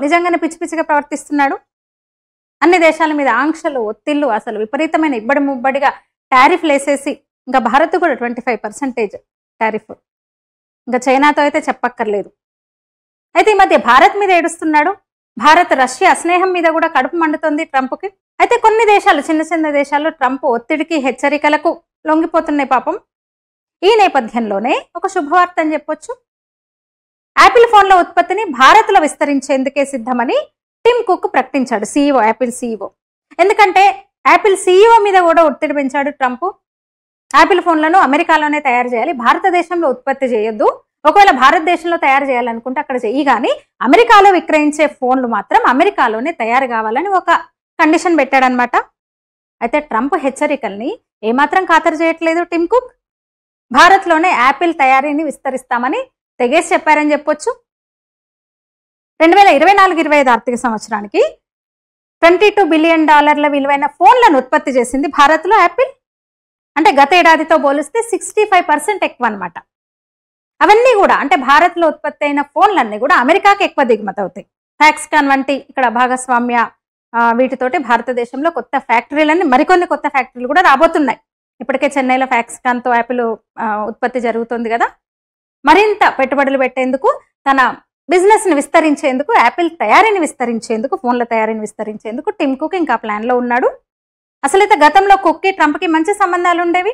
నిజంగానే పిచ్చి పిచ్చిగా ప్రవర్తిస్తున్నాడు. అన్ని దేశాల మీద ఆంక్షలు, ఒత్తిళ్లు, అసలు విపరీతమైన ఇబ్బడి ముబ్బడిగా టారిఫ్లు వేసేసి, ఇంకా భారత్ కూడా 25% టారిఫ్, ఇంకా చైనాతో అయితే చెప్పక్కర్లేదు. అయితే ఈ మధ్య భారత్ మీద ఏడుస్తున్నాడు. భారత్ రష్యా స్నేహం మీద కూడా కడుపు మండుతుంది ట్రంప్కి. అయితే కొన్ని దేశాలు, చిన్న చిన్న దేశాలు ట్రంప్ ఒత్తిడికి, హెచ్చరికలకు లొంగిపోతున్నాయి పాపం. ఈ నేపథ్యంలోనే ఒక శుభవార్త అని చెప్పొచ్చు. యాపిల్ ఫోన్ల ఉత్పత్తిని భారత్లో విస్తరించేందుకే సిద్ధమని టిమ్ కుక్ ప్రకటించాడు, సీఈఓ, యాపిల్ సీఈఓ. ఎందుకంటే యాపిల్ సీఈఓ మీద కూడా ఒత్తిడి పెంచాడు ట్రంప్. యాపిల్ ఫోన్లను అమెరికాలోనే తయారు చేయాలి, భారతదేశంలో ఉత్పత్తి చేయొద్దు, ఒకవేళ భారతదేశంలో తయారు చేయాలనుకుంటే అక్కడ చెయ్యి, కానీ అమెరికాలో విక్రయించే ఫోన్లు మాత్రం అమెరికాలోనే తయారు కావాలని ఒక కండిషన్ పెట్టాడనమాట. అయితే ట్రంప్ హెచ్చరికల్ని ఏమాత్రం ఖాతరు చేయట్లేదు టిమ్ కుక్. భారత్లోనే యాపిల్ తయారీని విస్తరిస్తామని తెగేసి చెప్పారని చెప్పొచ్చు. 2024-25 ఆర్థిక సంవత్సరానికి $22 బిలియన్ విలువైన ఫోన్లను ఉత్పత్తి చేసింది భారత్లో యాపిల్. అంటే గత ఏడాదితో పోలిస్తే 65% ఎక్కువ అనమాట. అవన్నీ కూడా అంటే భారత్లో ఉత్పత్తి అయిన ఫోన్లన్నీ కూడా అమెరికాకి ఎక్కువ దిగుమతి అవుతాయి. ఫ్యాక్స్కాన్ వంటి ఇక్కడ భాగస్వామ్య వీటితోటి భారతదేశంలో కొత్త ఫ్యాక్టరీలన్నీ, మరికొన్ని కొత్త ఫ్యాక్టరీలు కూడా రాబోతున్నాయి. ఇప్పటికే చెన్నైలో ఫ్యాక్స్కాన్తో యాపిల్ ఉత్పత్తి జరుగుతుంది కదా. మరింత పెట్టుబడులు పెట్టేందుకు, తన బిజినెస్ ని విస్తరించేందుకు, యాపిల్ తయారీని విస్తరించేందుకు, ఫోన్ల తయారీని విస్తరించేందుకు టిమ్ కుక్ ఇంకా ప్లాన్ లో ఉన్నాడు. అసలైతే గతంలో కుక్కి ట్రంప్కి మంచి సంబంధాలు ఉండేవి.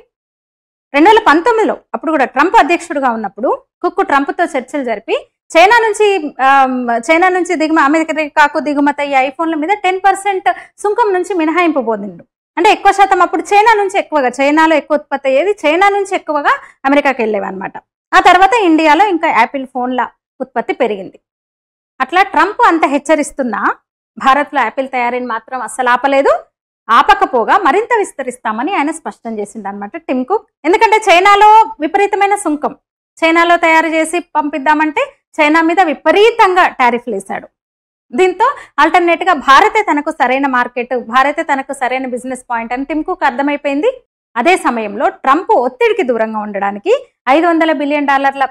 2019లో అప్పుడు కూడా ట్రంప్ అధ్యక్షుడుగా ఉన్నప్పుడు కుక్ ట్రంప్తో చర్చలు జరిపి చైనా నుంచి అమెరికాకు దిగుమతి అయ్యే ఐఫోన్ల మీద 10% సుంకం నుంచి మినహాయింపు పొందిండు. అంటే ఎక్కువ శాతం అప్పుడు చైనాలో ఎక్కువ ఉత్పత్తి అయ్యేది, చైనా నుంచి ఎక్కువగా అమెరికాకి వెళ్ళేవి అనమాట. ఆ తర్వాత ఇండియాలో ఇంకా యాపిల్ ఫోన్ల ఉత్పత్తి పెరిగింది. అట్లా ట్రంప్ అంత హెచ్చరిస్తున్నా భారత్లో యాపిల్ తయారీని మాత్రం అస్సలు ఆపలేదు. ఆపకపోగా మరింత విస్తరిస్తామని ఆయన స్పష్టం చేసిండు అనమాట టిమ్ కుక్. ఎందుకంటే చైనాలో విపరీతమైన సుంకం, చైనాలో తయారు చేసి పంపిద్దామంటే చైనా మీద విపరీతంగా టారిఫ్లు వేశాడు. దీంతో ఆల్టర్నేట్ గా భారతే తనకు సరైన మార్కెట్, భారతే తనకు సరైన బిజినెస్ పాయింట్ అని టిమ్ కుక్ అర్థమైపోయింది. అదే సమయంలో ట్రంప్ ఒత్తిడికి దూరంగా ఉండడానికి $500 బిలియన్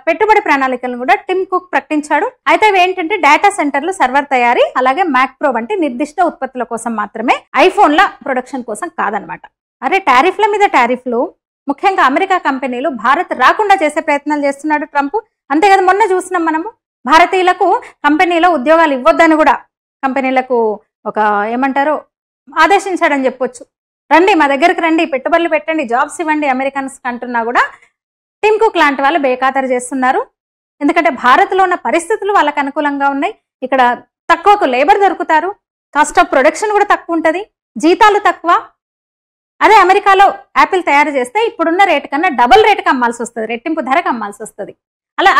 పెట్టుబడి ప్రణాళికలను కూడా టిమ్ కుక్ ప్రకటించాడు. అయితే అవి ఏంటంటే డేటా సెంటర్లు, సర్వర్ తయారీ, అలాగే మ్యాక్ ప్రో వంటి నిర్దిష్ట ఉత్పత్తుల కోసం మాత్రమే, ఐఫోన్ల ప్రొడక్షన్ కోసం కాదనమాట. అరే టారిఫ్ల మీద టారిఫ్లు, ముఖ్యంగా అమెరికా కంపెనీలు భారత్ రాకుండా చేసే ప్రయత్నాలు చేస్తున్నాడు ట్రంప్. అంతే కదా, మొన్న చూసినాం మనము భారతీయులకు కంపెనీలో ఉద్యోగాలు ఇవ్వద్దని కూడా కంపెనీలకు ఒక ఏమంటారో ఆదేశించాడని చెప్పొచ్చు. రండి మా దగ్గరికి రండి, పెట్టుబడులు పెట్టండి, జాబ్స్ ఇవ్వండి అమెరికన్స్ అంటున్నా కూడా టిమ్ కుక్ లాంటి వాళ్ళు బేఖాతరు చేస్తున్నారు. ఎందుకంటే భారత్లో ఉన్న పరిస్థితులు వాళ్ళకు అనుకూలంగా ఉన్నాయి. ఇక్కడ తక్కువకు లేబర్ దొరుకుతారు, కాస్ట్ ఆఫ్ ప్రొడక్షన్ కూడా తక్కువ ఉంటుంది, జీతాలు తక్కువ. అదే అమెరికాలో యాపిల్ తయారు చేస్తే ఇప్పుడున్న రేటు కన్నా డబుల్ రేటుకి అమ్మాల్సి వస్తుంది, రెట్టింపు ధరకు అమ్మాల్సి వస్తుంది.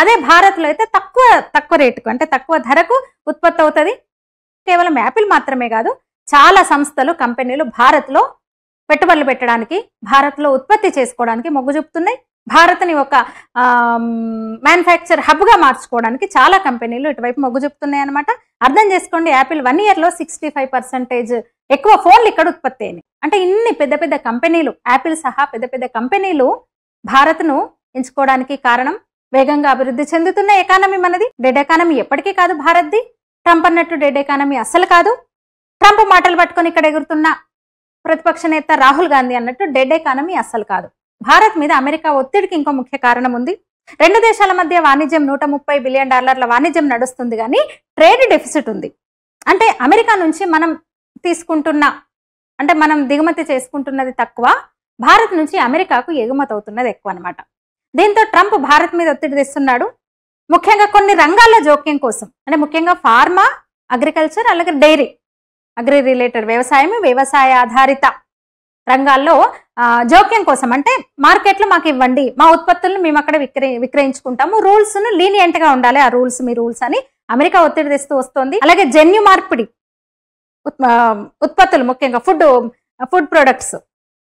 అదే భారత్లో అయితే తక్కువ రేటుకు, అంటే తక్కువ ధరకు ఉత్పత్తి అవుతుంది. కేవలం యాపిల్ మాత్రమే కాదు, చాలా సంస్థలు, కంపెనీలు భారత్లో పెట్టుబడులు పెట్టడానికి, భారత్లో ఉత్పత్తి చేసుకోవడానికి మొగ్గు చూపుతున్నాయి. భారత్ని ఒక మ్యానుఫ్యాక్చర్ హబ్గా మార్చుకోవడానికి చాలా కంపెనీలు ఇటువైపు మొగ్గు చూపుతున్నాయి అనమాట. అర్థం చేసుకోండి, యాపిల్ 1 ఇయర్లో 65% ఎక్కువ ఫోన్లు ఇక్కడ ఉత్పత్తి అయినాయి. అంటే ఇన్ని పెద్ద పెద్ద కంపెనీలు, యాపిల్ సహా పెద్ద పెద్ద కంపెనీలు భారత్ను ఎంచుకోవడానికి కారణం వేగంగా అభివృద్ధి చెందుతున్న ఎకానమీ మనది. డెడ్ ఎకానమీ ఎప్పటికీ కాదు భారత్ది. ట్రంప్ అన్నట్టు డెడ్ ఎకానమీ అస్సలు కాదు. ట్రంప్ మాటలు పట్టుకొని ఇక్కడ ఎగురుతున్న ప్రతిపక్ష నేత రాహుల్ గాంధీ అన్నట్టు డెడ్ ఎకానమీ అస్సలు కాదు. భారత్ మీద అమెరికా ఒత్తిడికి ఇంకో ముఖ్య కారణం ఉంది. రెండు దేశాల మధ్య వాణిజ్యం $130 బిలియన్ వాణిజ్యం నడుస్తుంది, కానీ ట్రేడ్ డెఫిసిట్ ఉంది. అంటే అమెరికా నుంచి మనం మనం దిగుమతి చేసుకుంటున్నది తక్కువ, భారత్ నుంచి అమెరికాకు ఎగుమతి అవుతున్నది ఎక్కువ అనమాట. దీంతో ట్రంప్ భారత్ మీద ఒత్తిడి తెస్తున్నాడు. ముఖ్యంగా కొన్ని రంగాల్లో జోక్యం కోసం, అంటే ముఖ్యంగా ఫార్మా, అగ్రికల్చర్, అలాగే డైరీ, అగ్రి రిలేటెడ్ వ్యవసాయ ఆధారిత రంగాల్లో జోక్యం కోసం, అంటే మార్కెట్లో మాకు ఇవ్వండి, మా ఉత్పత్తులను మేము అక్కడ విక్రయించుకుంటాము, రూల్స్ ను లీనియంట్ గా ఉండాలి, ఆ రూల్స్ మీ రూల్స్ అని అమెరికా ఒత్తిడి తెస్తూ వస్తోంది. అలాగే జన్యు మార్పిడి ఉత్పత్తులు, ముఖ్యంగా ఫుడ్ ప్రొడక్ట్స్,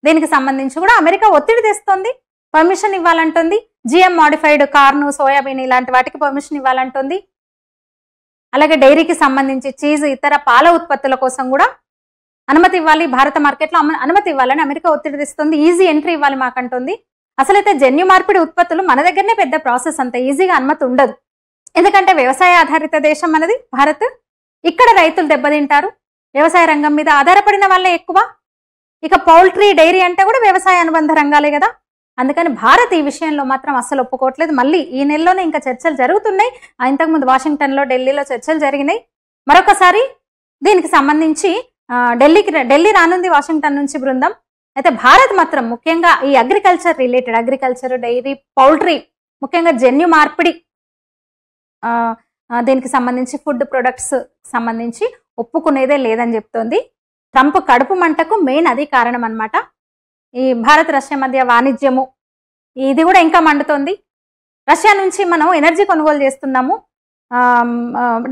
దీనికి సంబంధించి కూడా అమెరికా ఒత్తిడి తెస్తోంది, పర్మిషన్ ఇవ్వాలంటుంది. జిఎం మాడిఫైడ్ కార్న్, సోయాబీన్ ఇలాంటి వాటికి పర్మిషన్ ఇవ్వాలంటుంది. అలాగే డైరీకి సంబంధించి చీజ్, ఇతర పాల ఉత్పత్తుల కోసం కూడా అనుమతి ఇవ్వాలి, భారత మార్కెట్లో అనుమతి ఇవ్వాలని అమెరికా ఒత్తిడి తెస్తుంది. ఈజీ ఎంట్రీ ఇవ్వాలి మాకంటుంది. అసలైతే జన్యు మార్పిడి ఉత్పత్తులు మన దగ్గరనే పెద్ద ప్రాసెస్, అంత ఈజీగా అనుమతి ఉండదు. ఎందుకంటే వ్యవసాయ ఆధారిత దేశం మనది భారత్. ఇక్కడ రైతులు దెబ్బతింటారు, వ్యవసాయ రంగం మీద ఆధారపడిన వాళ్ళే ఎక్కువ. ఇక పౌల్ట్రీ, డైరీ అంటే కూడా వ్యవసాయ అనుబంధ రంగాలే కదా. అందుకని భారత్ ఈ విషయంలో మాత్రం అస్సలు ఒప్పుకోవట్లేదు. మళ్ళీ ఈ నెలలోనే ఇంకా చర్చలు జరుగుతున్నాయి. ఇంతకుముందు వాషింగ్టన్లో, ఢిల్లీలో చర్చలు జరిగినాయి. మరొకసారి దీనికి సంబంధించి ఢిల్లీ రానుంది వాషింగ్టన్ నుంచి బృందం. అయితే భారత్ మాత్రం ముఖ్యంగా ఈ agriculture related, agriculture, dairy, poultry, ముఖ్యంగా జన్యు మార్పిడి దీనికి సంబంధించి ఫుడ్ ప్రొడక్ట్స్ సంబంధించి ఒప్పుకునేదే లేదని చెప్తోంది. ట్రంప్ కడుపు మంటకు మెయిన్ అది కారణం అన్నమాట. ఈ భారత్ రష్యా మధ్య వాణిజ్యము ఇది కూడా ఇంకా మండుతోంది. రష్యా నుంచి మనం ఎనర్జీ కొనుగోలు చేస్తున్నాము,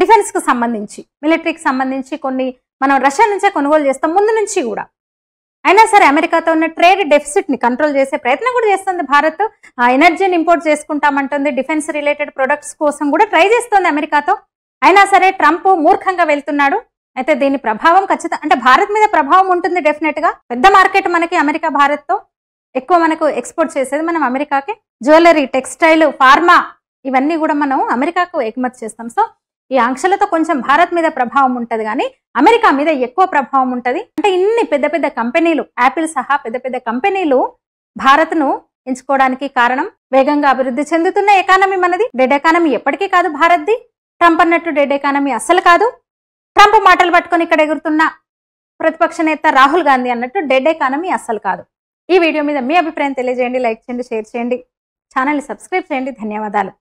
డిఫెన్స్కి సంబంధించి, మిలిటరీకి సంబంధించి కొన్ని మనం రష్యా నుంచే కొనుగోలు చేస్తాం ముందు నుంచి కూడా. అయినా సరే అమెరికాతో ఉన్న ట్రేడ్ డెఫిసిట్ని కంట్రోల్ చేసే ప్రయత్నం కూడా చేస్తుంది భారత్. ఎనర్జీని ఇంపోర్ట్ చేసుకుంటామంటుంది, డిఫెన్స్ రిలేటెడ్ ప్రొడక్ట్స్ కోసం కూడా ట్రై చేస్తుంది అమెరికాతో. అయినా సరే ట్రంప్ మూర్ఖంగా వెళ్తున్నాడు. అయితే దీని ప్రభావం ఖచ్చితంగా అంటే భారత్ మీద ప్రభావం ఉంటుంది డెఫినెట్గా. పెద్ద మార్కెట్ మనకి అమెరికా, భారత్తో ఎక్కువ మనకు ఎక్స్పోర్ట్ చేసేది మనం అమెరికాకే. జ్యువెలరీ, టెక్స్టైల్, ఫార్మా ఇవన్నీ కూడా మనం అమెరికాకు ఎగుమతి చేస్తాం. సో ఈ ఆంక్షలతో కొంచెం భారత్ మీద ప్రభావం ఉంటుంది, కానీ అమెరికా మీద ఎక్కువ ప్రభావం ఉంటుంది. అంటే ఇన్ని పెద్ద పెద్ద కంపెనీలు, యాపిల్ సహా పెద్ద పెద్ద కంపెనీలు భారత్ను ఎంచుకోవడానికి కారణం వేగంగా అభివృద్ధి చెందుతున్న ఎకానమీ మనది. డెడ్ ఎకానమీ ఎప్పటికీ కాదు భారత్ది. ట్రంప్ అన్నట్టు డెడ్ ఎకానమీ అస్సలు కాదు. ట్రంప్ మాటలు పట్టుకొని ఇక్కడ ఎగురుతున్న ప్రతిపక్ష నేత రాహుల్ గాంధీ అన్నట్టు డెడ్ ఎకానమీ అస్సలు కాదు. ఈ వీడియో మీద మీ అభిప్రాయం తెలియజేయండి, లైక్ చేయండి, షేర్ చేయండి, ఛానల్ని సబ్స్క్రైబ్ చేయండి. ధన్యవాదాలు.